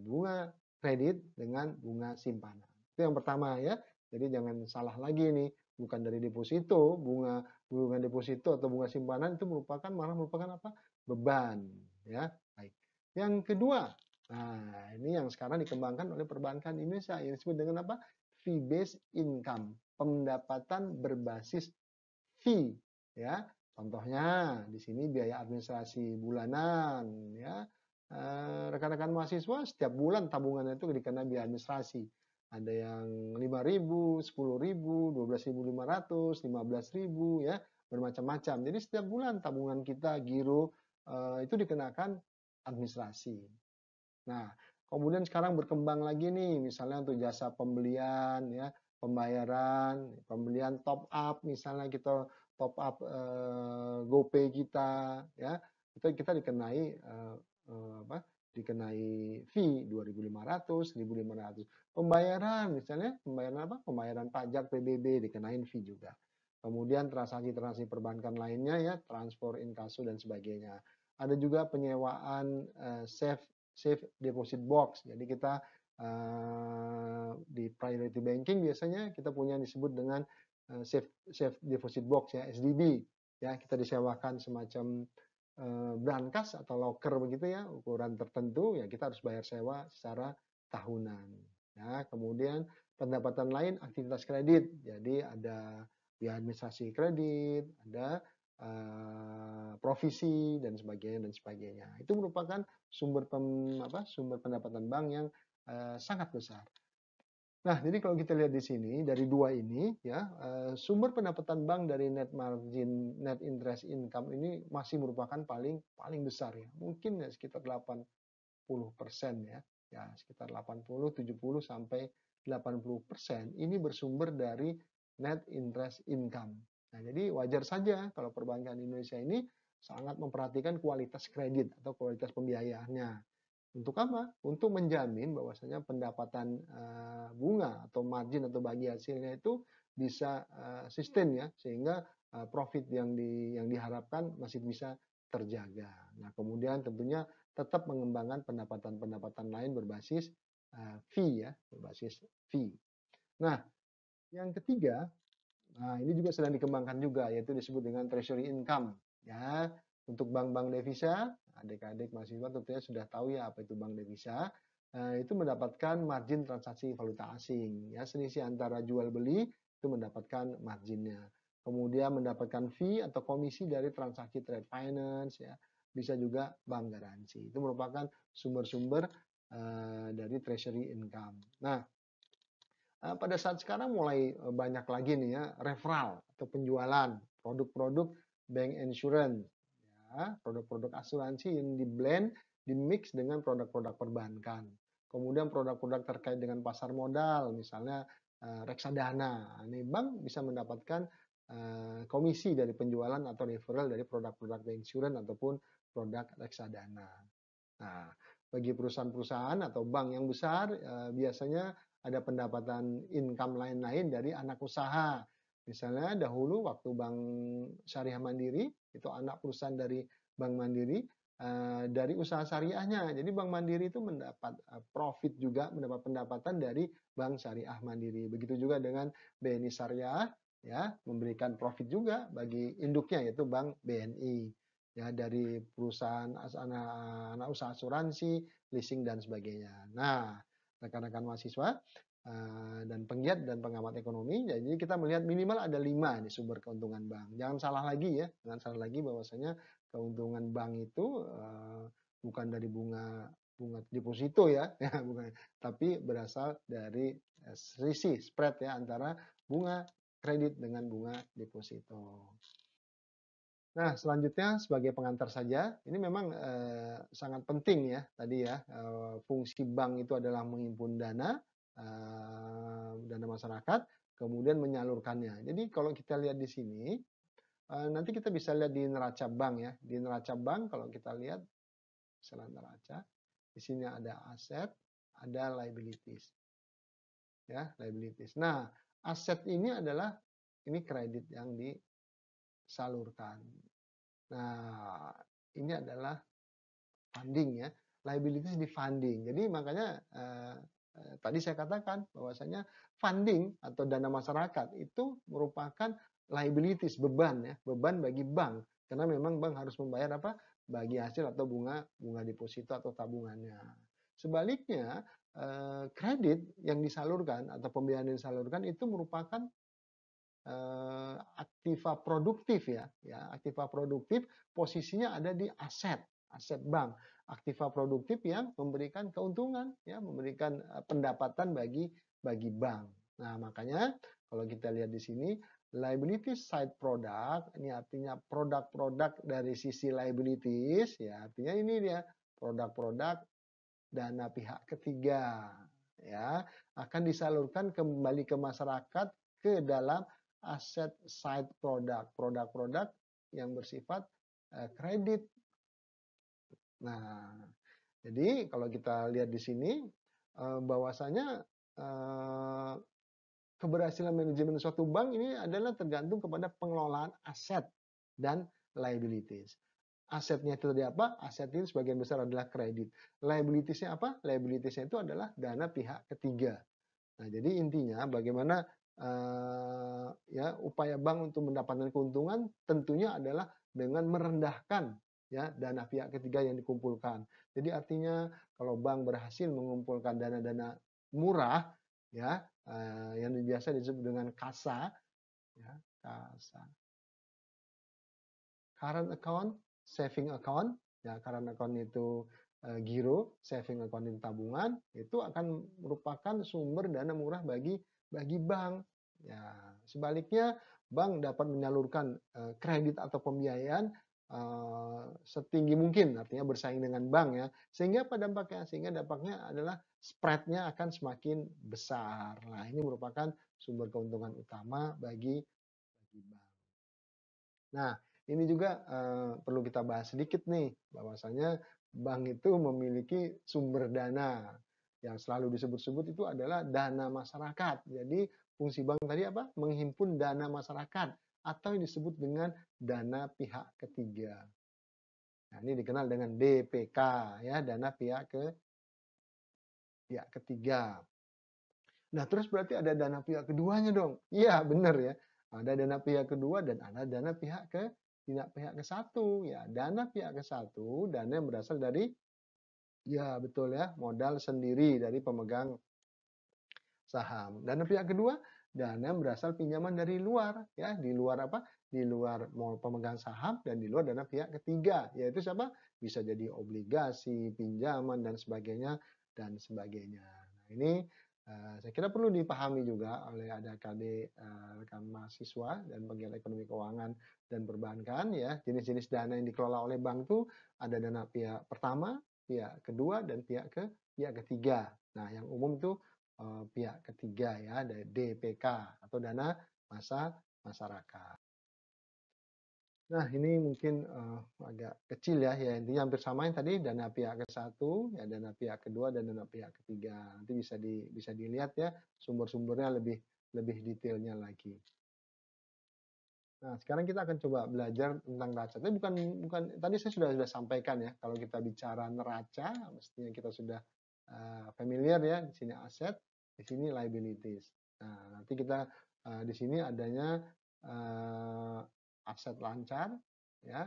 bunga kredit dengan bunga simpanan. Itu yang pertama ya. Jadi jangan salah lagi nih, bukan dari deposito, bunga bunga deposito atau bunga simpanan itu malah merupakan apa? Beban ya. Baik. Yang kedua, nah ini yang sekarang dikembangkan oleh perbankan Indonesia yang disebut dengan apa? Fee based income, pendapatan berbasis fee ya. Contohnya di sini biaya administrasi bulanan ya. Rekan-rekan mahasiswa setiap bulan tabungannya itu dikena biaya administrasi. Ada yang 5.000, 10.000, 12.500, 15.000 ya, bermacam-macam. Jadi setiap bulan tabungan kita giro itu dikenakan administrasi. Nah, kemudian sekarang berkembang lagi nih, misalnya untuk jasa pembelian ya, pembelian top up, misalnya kita top up GoPay kita ya, itu kita dikenai apa? Dikenai fee 2.500, 1.500. Pembayaran misalnya, pembayaran apa? Pembayaran pajak PBB dikenain fee juga. Kemudian transaksi-transaksi perbankan lainnya ya, transfer inkasu dan sebagainya. Ada juga penyewaan safe deposit box. Jadi kita di priority banking biasanya kita punya disebut dengan safe deposit box ya, SDB. Ya, kita disewakan semacam brankas atau locker begitu ya, ukuran tertentu ya kita harus bayar sewa secara tahunan. Ya, kemudian pendapatan lain aktivitas kredit. Jadi ada biaya administrasi kredit, ada provisi dan sebagainya. Itu merupakan sumber pendapatan bank yang sangat besar. Nah, jadi kalau kita lihat di sini dari dua ini ya, sumber pendapatan bank dari net margin, net interest income ini masih merupakan paling besar ya. Mungkin ya sekitar 80% ya. Ya, sekitar 80, 70 sampai 80% ini bersumber dari net interest income. Nah, jadi wajar saja kalau perbankan Indonesia ini sangat memperhatikan kualitas kredit atau kualitas pembiayaannya. Untuk apa? Untuk menjamin bahwasanya pendapatan bunga atau margin atau bagi hasilnya itu bisa sustain ya, sehingga profit yang diharapkan masih bisa terjaga. Nah, kemudian tentunya tetap mengembangkan pendapatan-pendapatan lain berbasis fee ya, berbasis fee. Nah, yang ketiga, nah ini juga sedang dikembangkan juga, yaitu disebut dengan treasury income ya. Untuk bank-bank devisa, adik-adik mahasiswa tentunya sudah tahu ya apa itu bank devisa. Itu mendapatkan margin transaksi valuta asing ya, selisih antara jual beli itu mendapatkan marginnya. Kemudian mendapatkan fee atau komisi dari transaksi trade finance ya, bisa juga bank garansi. Itu merupakan sumber-sumber dari treasury income. Nah, pada saat sekarang mulai banyak lagi nih ya referral atau penjualan produk-produk bank insurance ya, produk-produk asuransi yang di-blend, di-mix dengan produk-produk perbankan. Kemudian produk-produk terkait dengan pasar modal, misalnya reksadana. Ini bank bisa mendapatkan komisi dari penjualan atau referral dari produk-produk bank insurance ataupun produk reksadana. Nah, bagi perusahaan-perusahaan atau bank yang besar biasanya ada pendapatan income lain-lain dari anak usaha. Misalnya dahulu waktu Bank Syariah Mandiri, itu anak perusahaan dari Bank Mandiri, dari usaha syariahnya. Jadi Bank Mandiri itu mendapat profit juga, mendapat pendapatan dari Bank Syariah Mandiri. Begitu juga dengan BNI Syariah, ya memberikan profit juga bagi induknya yaitu Bank BNI. Ya dari perusahaan anak usaha asuransi, leasing dan sebagainya. Nah, rekan-rekan mahasiswa dan penggiat dan pengamat ekonomi. Jadi kita melihat minimal ada 5 nih sumber keuntungan bank. Jangan salah lagi ya, jangan salah lagi bahwasanya keuntungan bank itu bukan dari bunga deposito ya, ya bukan, tapi berasal dari selisih spread ya antara bunga kredit dengan bunga deposito. Nah, selanjutnya sebagai pengantar saja, ini memang sangat penting ya tadi ya, fungsi bank itu adalah menghimpun dana, dana masyarakat, kemudian menyalurkannya. Jadi kalau kita lihat di sini, nanti kita bisa lihat di neraca bank ya. Di neraca bank kalau kita lihat misalnya neraca, di sini ada aset, ada liabilities. Ya, liabilities. Nah, aset ini adalah ini kredit yang disalurkan. Nah, ini adalah funding ya, liabilities di funding. Jadi makanya tadi saya katakan bahwasanya funding atau dana masyarakat itu merupakan liabilities, beban ya, beban bagi bank. Karena memang bank harus membayar apa? Bagi hasil atau bunga deposito atau tabungannya. Sebaliknya kredit yang disalurkan atau pembiayaan yang disalurkan itu merupakan aktiva produktif ya, aktiva produktif posisinya ada di aset, aset bank. Aktiva produktif yang memberikan keuntungan ya, memberikan pendapatan bagi bank. Nah, makanya kalau kita lihat di sini liability side product ini artinya produk-produk dari sisi liabilities ya, artinya ini dia produk-produk dana pihak ketiga ya, akan disalurkan kembali ke masyarakat ke dalam aset side product, produk-produk yang bersifat kredit. Nah, jadi kalau kita lihat di sini bahwasanya keberhasilan manajemen suatu bank ini adalah tergantung kepada pengelolaan aset dan liabilities. Asetnya itu tadi apa? Aset ini sebagian besar adalah kredit. Liabilitiesnya apa? Liabilitiesnya itu adalah dana pihak ketiga. Nah, jadi intinya bagaimana ya upaya bank untuk mendapatkan keuntungan tentunya adalah dengan merendahkan ya dana pihak ketiga yang dikumpulkan. Jadi artinya kalau bank berhasil mengumpulkan dana-dana murah ya yang biasa disebut dengan kasa ya, kasa. Current account, saving account, ya current account itu giro, saving account itu tabungan, itu akan merupakan sumber dana murah bagi bank. Ya, sebaliknya bank dapat menyalurkan kredit atau pembiayaan setinggi mungkin, artinya bersaing dengan bank ya. Sehingga apa dampaknya? Sehingga dampaknya adalah spread-nya akan semakin besar. Nah, ini merupakan sumber keuntungan utama bagi bank. Nah, ini juga perlu kita bahas sedikit nih, bahwasanya bank itu memiliki sumber dana yang selalu disebut-sebut itu adalah dana masyarakat. Jadi fungsi bank tadi apa? Menghimpun dana masyarakat atau yang disebut dengan dana pihak ketiga. Nah, ini dikenal dengan DPK ya, dana pihak ketiga. Nah, terus berarti ada dana pihak keduanya dong. Iya, benar ya. Ada dana pihak kedua dan ada dana pihak ke satu. Ya, dana pihak ke satu, dana yang berasal dari ya betul ya, modal sendiri dari pemegang saham. Dana pihak kedua, dana yang berasal pinjaman dari luar ya, di luar apa? Di luar pemegang saham dan di luar dana pihak ketiga, yaitu siapa? Bisa jadi obligasi, pinjaman dan sebagainya dan sebagainya. Nah, ini saya kira perlu dipahami juga oleh adik-adik rekan mahasiswa dan pegiat ekonomi keuangan dan perbankan ya. Jenis-jenis dana yang dikelola oleh bank itu ada dana pihak pertama, pihak kedua dan pihak ketiga. Nah, yang umum itu pihak ketiga ya, DPK atau dana masyarakat. Nah, ini mungkin agak kecil ya, ya intinya hampir sama yang tadi dana pihak ke satu, ya dana pihak kedua dan dana pihak ketiga. Nanti bisa dilihat ya sumber-sumbernya lebih detailnya lagi. Nah, sekarang kita akan coba belajar tentang neraca. Tapi bukan tadi saya sudah sampaikan ya, kalau kita bicara neraca, mestinya kita sudah familiar ya, di sini aset, di sini liabilities. Nah, nanti kita di sini adanya aset lancar, ya,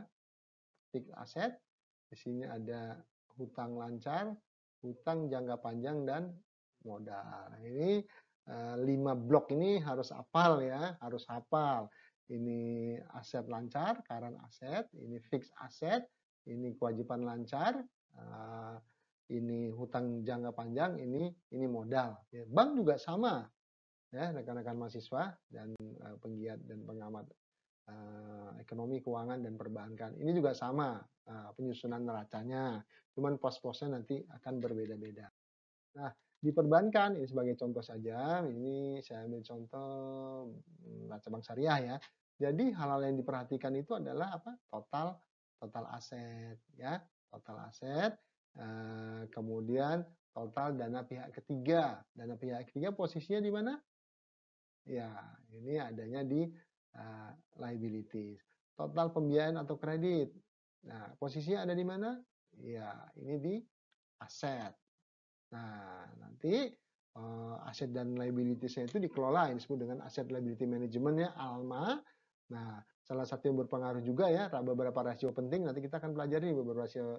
fixed aset. Di sini ada hutang lancar, hutang jangka panjang dan modal. Nah, ini 5 blok ini harus hafal ya, harus hafal. Ini aset lancar, current aset, ini fixed aset, ini kewajiban lancar, ini hutang jangka panjang, ini modal. Ya, bank juga sama, ya rekan-rekan mahasiswa dan penggiat dan pengamat ekonomi, keuangan, dan perbankan. Ini juga sama penyusunan neracanya, cuman pos-posnya nanti akan berbeda-beda. Nah, di perbankan ini sebagai contoh saja, ini saya ambil contoh neraca bank syariah ya. Jadi hal-hal yang diperhatikan itu adalah apa? Total aset ya, total aset, kemudian total dana pihak ketiga. Dana pihak ketiga posisinya di mana? Ya, ini adanya di liabilities. Total pembiayaan atau kredit. Nah, posisinya ada di mana? Ya, ini di aset. Nah, nanti aset dan liabilities-nya itu dikelola yang disebut dengan asset liability management ya, ALMA. Nah, salah satu yang berpengaruh juga ya, beberapa rasio penting nanti kita akan pelajari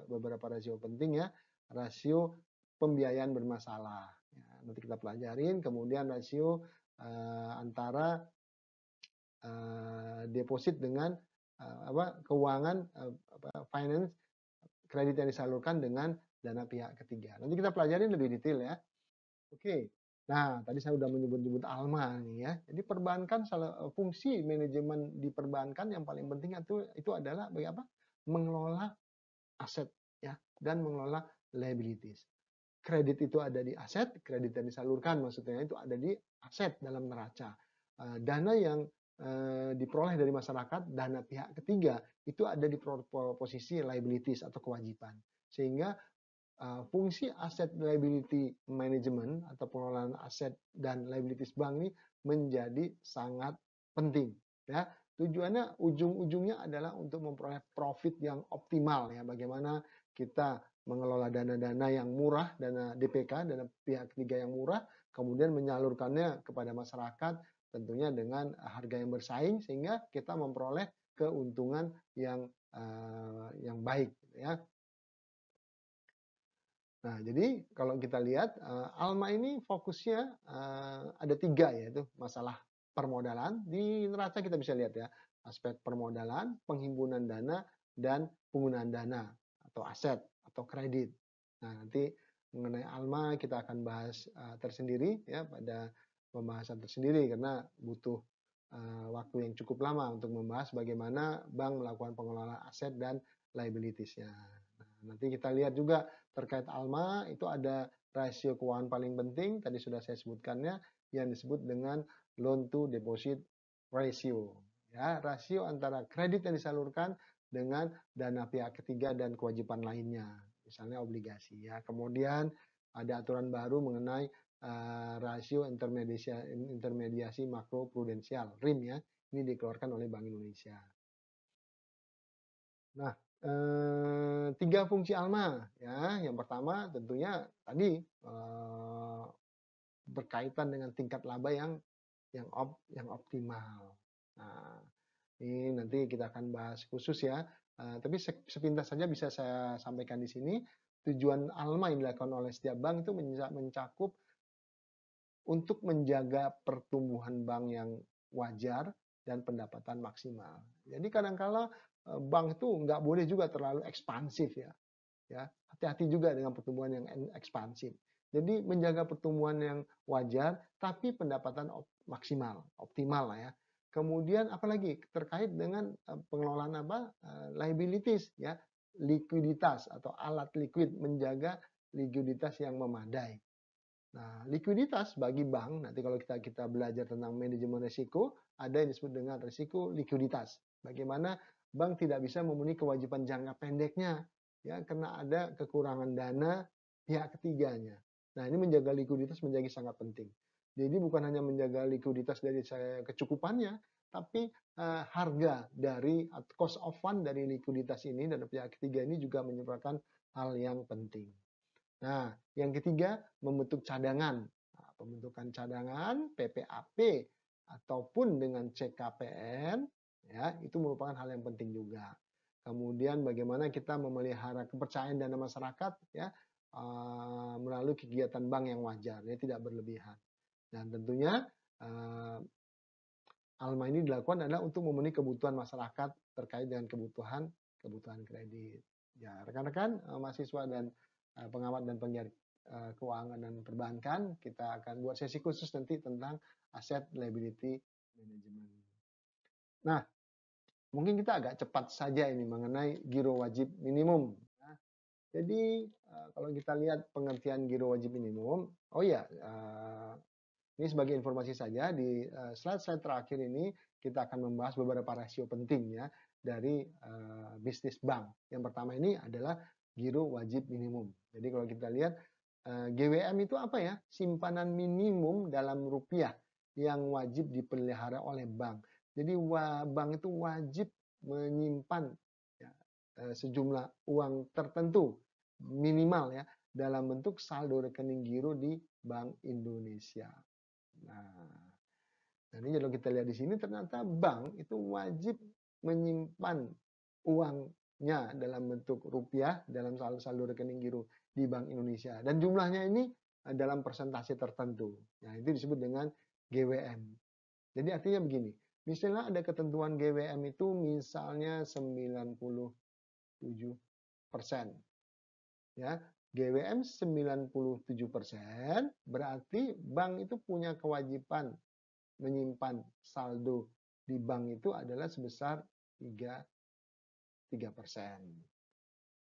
beberapa rasio penting ya. Rasio pembiayaan bermasalah. Ya, nanti kita pelajarin, kemudian rasio antara deposit dengan keuangan finance kredit yang disalurkan dengan dana pihak ketiga. Nanti kita pelajarin lebih detail ya. Oke. Nah, tadi saya sudah menyebut-nyebut ALMA nih ya. Jadi perbankan fungsi manajemen di perbankan yang paling penting itu adalah bagaimana mengelola aset ya dan mengelola liabilities. Kredit itu ada di aset, kredit yang disalurkan maksudnya itu ada di aset dalam neraca. Dana yang diperoleh dari masyarakat, dana pihak ketiga itu ada di posisi liabilities atau kewajiban. Sehingga fungsi aset liability management atau pengelolaan aset dan liabilities bank ini menjadi sangat penting ya. Tujuannya ujung-ujungnya adalah untuk memperoleh profit yang optimal ya. Bagaimana kita mengelola dana-dana yang murah, dana DPK, dana pihak ketiga yang murah, kemudian menyalurkannya kepada masyarakat tentunya dengan harga yang bersaing sehingga kita memperoleh keuntungan yang baik ya. Nah, jadi kalau kita lihat ALMA ini fokusnya ada 3 yaitu masalah permodalan. Di neraca kita bisa lihat ya, aspek permodalan, penghimpunan dana, dan penggunaan dana atau aset atau kredit. Nah, nanti mengenai ALMA kita akan bahas tersendiri ya pada pembahasan tersendiri karena butuh waktu yang cukup lama untuk membahas bagaimana bank melakukan pengelolaan aset dan liabilities-nya. Nah, nanti kita lihat juga terkait ALMA itu ada rasio keuangan paling penting, tadi sudah saya sebutkannya, yang disebut dengan loan to deposit ratio. Ya, rasio antara kredit yang disalurkan dengan dana pihak ketiga dan kewajiban lainnya, misalnya obligasi. Ya, kemudian ada aturan baru mengenai rasio intermediasi makro prudensial (RIM) ya, ini dikeluarkan oleh Bank Indonesia. Nah, 3 fungsi ALMA ya. Yang pertama tentunya tadi berkaitan dengan tingkat laba yang optimal. Nah, ini nanti kita akan bahas khusus ya. Tapi sepintas saja bisa saya sampaikan di sini. Tujuan ALMA yang dilakukan oleh setiap bank itu mencakup untuk menjaga pertumbuhan bank yang wajar dan pendapatan maksimal. Jadi kadang-kala bank itu nggak boleh juga terlalu ekspansif ya. Hati-hati juga dengan pertumbuhan yang ekspansif. Jadi menjaga pertumbuhan yang wajar, tapi pendapatan maksimal, optimal lah ya. Kemudian apalagi terkait dengan pengelolaan liabilities ya, likuiditas atau alat liquid, menjaga likuiditas yang memadai. Nah, likuiditas bagi bank, nanti kalau kita belajar tentang manajemen risiko, ada yang disebut dengan risiko likuiditas. Bagaimana bank tidak bisa memenuhi kewajiban jangka pendeknya, ya, karena ada kekurangan dana pihak ketiganya. Nah, ini menjaga likuiditas menjadi sangat penting. Jadi bukan hanya menjaga likuiditas dari kecukupannya, tapi harga dari cost of fund dari likuiditas ini dan pihak ketiga ini juga merupakan hal yang penting. Nah, yang ketiga, membentuk cadangan. Nah, pembentukan cadangan, PPAP, ataupun dengan CKPN, ya, itu merupakan hal yang penting juga. Kemudian bagaimana kita memelihara kepercayaan dana masyarakat, ya, melalui kegiatan bank yang wajar, ya, tidak berlebihan. Dan tentunya ALMA ini dilakukan adalah untuk memenuhi kebutuhan masyarakat terkait dengan kebutuhan kredit. Ya, rekan-rekan mahasiswa dan pengamat dan penggiat keuangan dan perbankan, kita akan buat sesi khusus nanti tentang aset liability management. Nah, Mungkin kita agak cepat saja ini mengenai giro wajib minimum. Ya. Jadi kalau kita lihat pengertian giro wajib minimum, oh ya, ini sebagai informasi saja di slide-slide terakhir ini kita akan membahas beberapa rasio penting ya dari bisnis bank. Yang pertama ini adalah giro wajib minimum. Jadi kalau kita lihat GWM itu apa ya? Simpanan minimum dalam rupiah yang wajib dipelihara oleh bank. Jadi bank itu wajib menyimpan ya, sejumlah uang tertentu minimal ya dalam bentuk saldo rekening giro di Bank Indonesia. Nah, ini kalau kita lihat di sini ternyata bank itu wajib menyimpan uangnya dalam bentuk rupiah dalam saldo rekening giro di Bank Indonesia dan jumlahnya ini dalam persentase tertentu. Nah, itu disebut dengan GWM. Jadi artinya begini, misalnya ada ketentuan GWM itu misalnya 97%. Ya, GWM 97% berarti bank itu punya kewajiban menyimpan saldo di bank itu adalah sebesar 3%.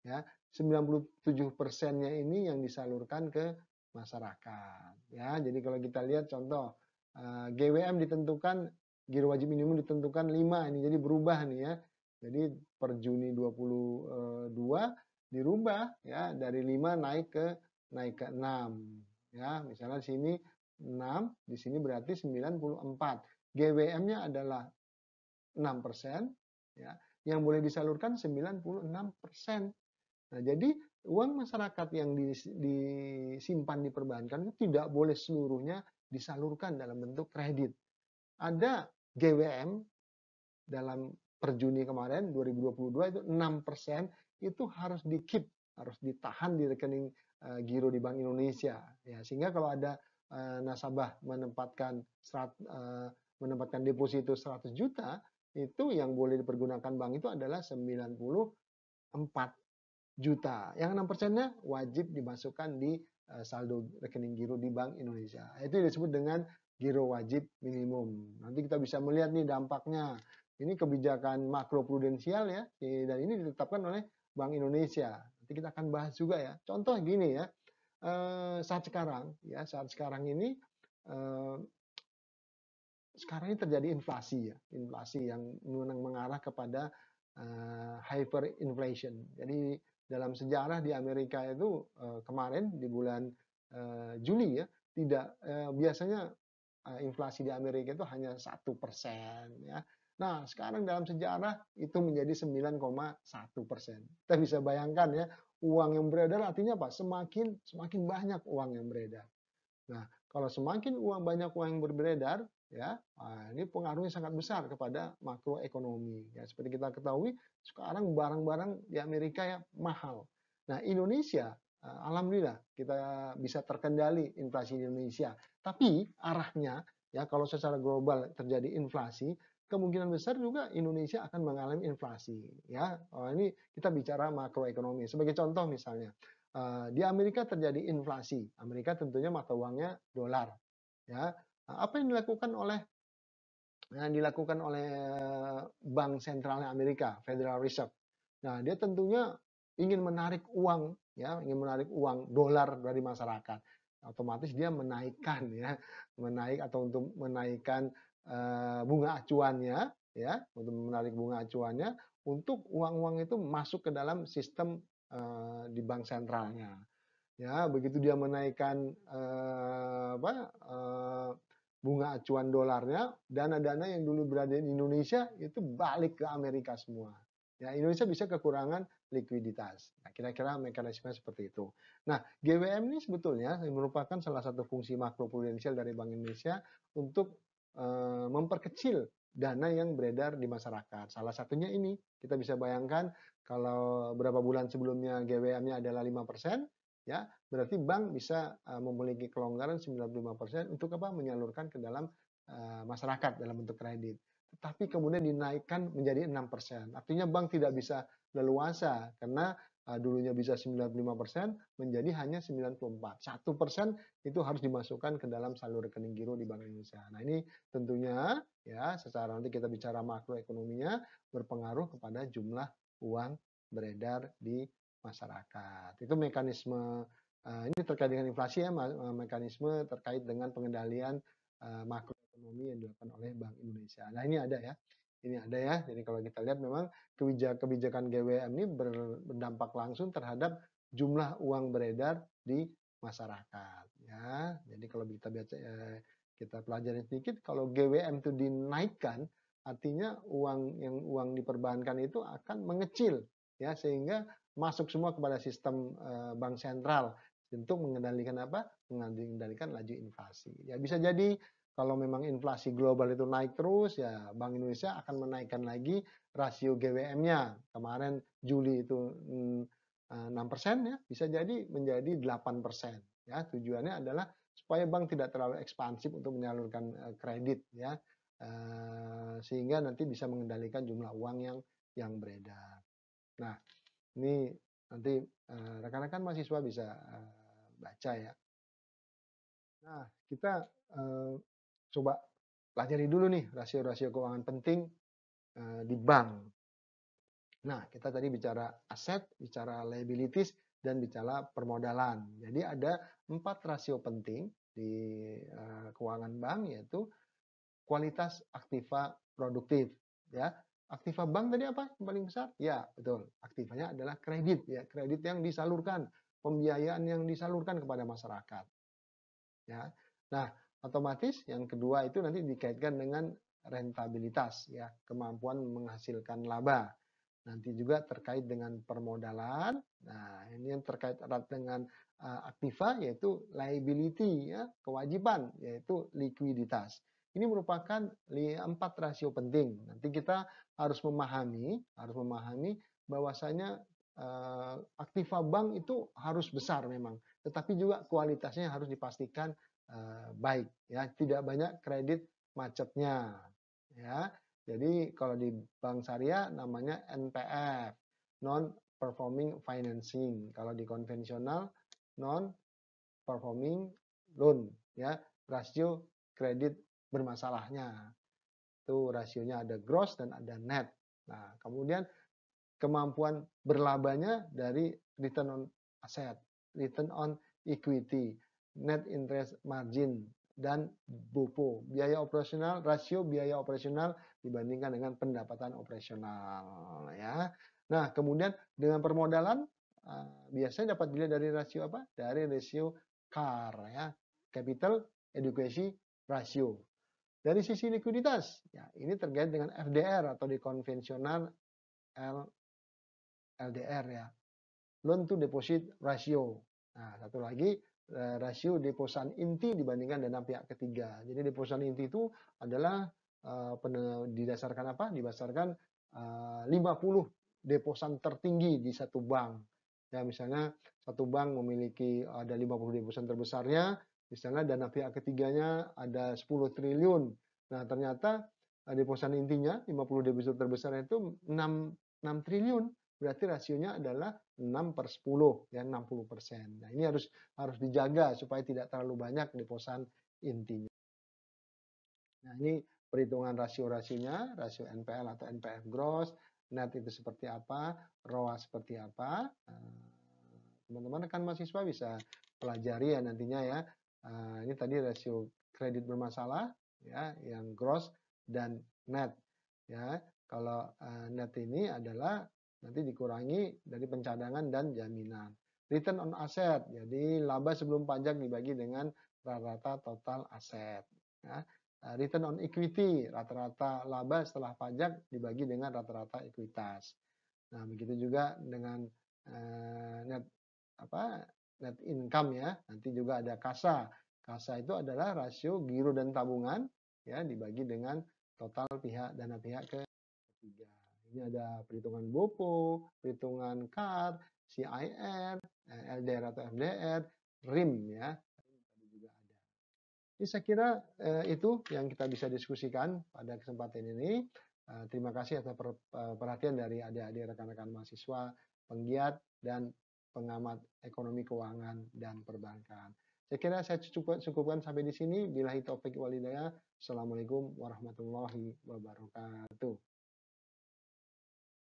Ya, 97%-nya ini yang disalurkan ke masyarakat. Ya, jadi kalau kita lihat contoh GWM ditentukan, giro wajib minimum ditentukan 5 ini, jadi berubah nih ya. Jadi per Juni 22 dirubah ya dari 5 naik ke 6 ya. Misalnya di sini 6, di sini berarti 94. GWM-nya adalah 6% ya. Yang boleh disalurkan 96%. Nah, jadi uang masyarakat yang disimpan di perbankan itu tidak boleh seluruhnya disalurkan dalam bentuk kredit. Ada GWM dalam per Juni kemarin 2022 itu 6% itu harus di-keep, harus ditahan di rekening giro di Bank Indonesia ya, sehingga kalau ada nasabah menempatkan deposito 100 juta itu yang boleh dipergunakan bank itu adalah 94 juta. Yang 6%-nya wajib dimasukkan di saldo rekening giro di Bank Indonesia. Itu disebut dengan giro wajib minimum. Nanti kita bisa melihat nih dampaknya. Ini kebijakan makroprudensial ya, dan ini ditetapkan oleh Bank Indonesia. Nanti kita akan bahas juga ya. Contoh gini ya, saat sekarang ini terjadi inflasi ya, inflasi yang mengarah kepada hyperinflation. Jadi dalam sejarah di Amerika itu kemarin di bulan Juli ya, tidak biasanya inflasi di Amerika itu hanya 1% ya. Nah, sekarang dalam sejarah itu menjadi 9,1%. Kita bisa bayangkan ya, uang yang beredar artinya apa? Semakin banyak uang yang beredar. Nah, kalau semakin banyak uang yang beredar, ya, ini pengaruhnya sangat besar kepada makroekonomi. Ya, seperti kita ketahui, sekarang barang-barang di Amerika ya mahal. Nah, Indonesia, alhamdulillah kita bisa terkendali inflasi di Indonesia. Tapi arahnya, ya, kalau secara global terjadi inflasi, kemungkinan besar juga Indonesia akan mengalami inflasi. Ya, ini kita bicara makroekonomi. Sebagai contoh misalnya, di Amerika terjadi inflasi. Amerika tentunya mata uangnya dolar. Ya, apa yang dilakukan oleh Bank Sentralnya Amerika, Federal Reserve. Nah, dia tentunya ingin menarik uang, ya, ingin menarik uang dolar dari masyarakat. Otomatis dia menaikkan, ya, untuk menaikkan bunga acuannya, ya, untuk menarik bunga acuannya, untuk uang-uang itu masuk ke dalam sistem di bank sentralnya. Ya, begitu dia menaikkan bunga acuan dolarnya, dana-dana yang dulu berada di Indonesia itu balik ke Amerika semua. Ya, Indonesia bisa kekurangan likuiditas. Nah, kira-kira mekanisme seperti itu. Nah, GWM ini sebetulnya merupakan salah satu fungsi makroprudensial dari Bank Indonesia untuk memperkecil dana yang beredar di masyarakat. Salah satunya ini, kita bisa bayangkan kalau berapa bulan sebelumnya GWM-nya adalah 5%, ya, berarti bank bisa memiliki kelonggaran 95% untuk apa? Menyalurkan ke dalam masyarakat dalam bentuk kredit. Tetapi kemudian dinaikkan menjadi 6%. Artinya bank tidak bisa leluasa karena dulunya bisa 95% menjadi hanya 94. 1% itu harus dimasukkan ke dalam saldo rekening giro di Bank Indonesia. Nah, ini tentunya ya secara nanti kita bicara makroekonominya berpengaruh kepada jumlah uang beredar di masyarakat. Itu mekanisme ini terkait dengan inflasi ya, mekanisme terkait dengan pengendalian makroekonomi yang dilakukan oleh Bank Indonesia. Nah, ini ada ya. Ini ada ya. Jadi kalau kita lihat memang kebijakan GWM ini berdampak langsung terhadap jumlah uang beredar di masyarakat ya. Jadi kalau kita baca kita pelajari sedikit, kalau GWM itu dinaikkan artinya uang diperbankan itu akan mengecil ya, sehingga masuk semua kepada sistem bank sentral untuk mengendalikan apa? Mengendalikan laju inflasi. Ya bisa jadi kalau memang inflasi global itu naik terus, ya Bank Indonesia akan menaikkan lagi rasio GWM-nya. Kemarin Juli itu 6% ya, bisa jadi menjadi 8%. Ya, tujuannya adalah supaya bank tidak terlalu ekspansif untuk menyalurkan kredit ya, sehingga nanti bisa mengendalikan jumlah uang yang beredar. Nah, ini nanti rekan-rekan mahasiswa bisa baca ya. Nah, kita coba pelajari dulu nih rasio-rasio keuangan penting di bank. Nah, kita tadi bicara aset, bicara liabilities, dan bicara permodalan. Jadi ada 4 rasio penting di keuangan bank, yaitu kualitas aktiva produktif. Ya, aktiva bank tadi apa yang paling besar? Ya, betul. Aktivanya adalah kredit, ya, kredit yang disalurkan, pembiayaan yang disalurkan kepada masyarakat. Ya, nah otomatis yang kedua itu nanti dikaitkan dengan rentabilitas, ya, kemampuan menghasilkan laba. Nanti juga terkait dengan permodalan. Nah, ini yang terkait erat dengan aktiva yaitu liability ya, kewajiban yaitu likuiditas. Ini merupakan 4 rasio penting. Nanti kita harus memahami bahwasanya aktiva bank itu harus besar memang, tetapi juga kualitasnya harus dipastikan baik ya, tidak banyak kredit macetnya ya. Jadi kalau di bank syariah namanya NPF, non performing financing. Kalau di konvensional non performing loan ya, rasio kredit bermasalahnya. Itu rasionya ada gross dan ada net. Nah, kemudian kemampuan berlabanya dari return on asset, return on equity, net interest margin, dan BOPO, biaya operasional, rasio biaya operasional dibandingkan dengan pendapatan operasional ya. Nah, kemudian dengan permodalan biasanya dapat dilihat dari rasio apa? Dari rasio CAR ya, capital adequacy ratio. Dari sisi likuiditas, ya ini terkait dengan FDR atau di konvensional LDR ya, loan to deposit ratio. Nah, satu lagi rasio deposan inti dibandingkan dana pihak ketiga. Jadi deposan inti itu adalah didasarkan apa? Didasarkan 50 deposan tertinggi di satu bank. Ya, misalnya satu bank memiliki ada 50 deposan terbesarnya, misalnya dana pihak ketiganya ada 10 triliun. Nah, ternyata deposan intinya 50 deposan terbesarnya itu 6 triliun. Berarti rasionya adalah 6/10 ya, 60%. Nah, ini harus dijaga supaya tidak terlalu banyak deposan intinya. Nah, ini perhitungan rasio-rasionya, rasio NPL atau NPF gross, net itu seperti apa, ROA seperti apa. Teman-teman rekan mahasiswa bisa pelajari ya nantinya ya. Ini tadi rasio kredit bermasalah ya, yang gross dan net ya. Kalau net ini adalah nanti dikurangi dari pencadangan dan jaminan. Return on asset, jadi laba sebelum pajak dibagi dengan rata-rata total aset. Ya. Return on equity, rata-rata laba setelah pajak dibagi dengan rata-rata ekuitas. Nah, begitu juga dengan net net income ya. Nanti juga ada kasa. Kasa itu adalah rasio giro dan tabungan ya dibagi dengan total dana pihak ketiga. Ini ada perhitungan BOPO, perhitungan CAR, CIR, LDR atau FDR, RIM ya. Tadi juga ada. Jadi saya kira itu yang kita bisa diskusikan pada kesempatan ini. Terima kasih atas perhatian dari adik-adik rekan-rekan mahasiswa penggiat dan pengamat ekonomi keuangan dan perbankan. Saya kira saya cukupkan sampai di sini. Billahi taufik wal hidayah. Assalamualaikum warahmatullahi wabarakatuh.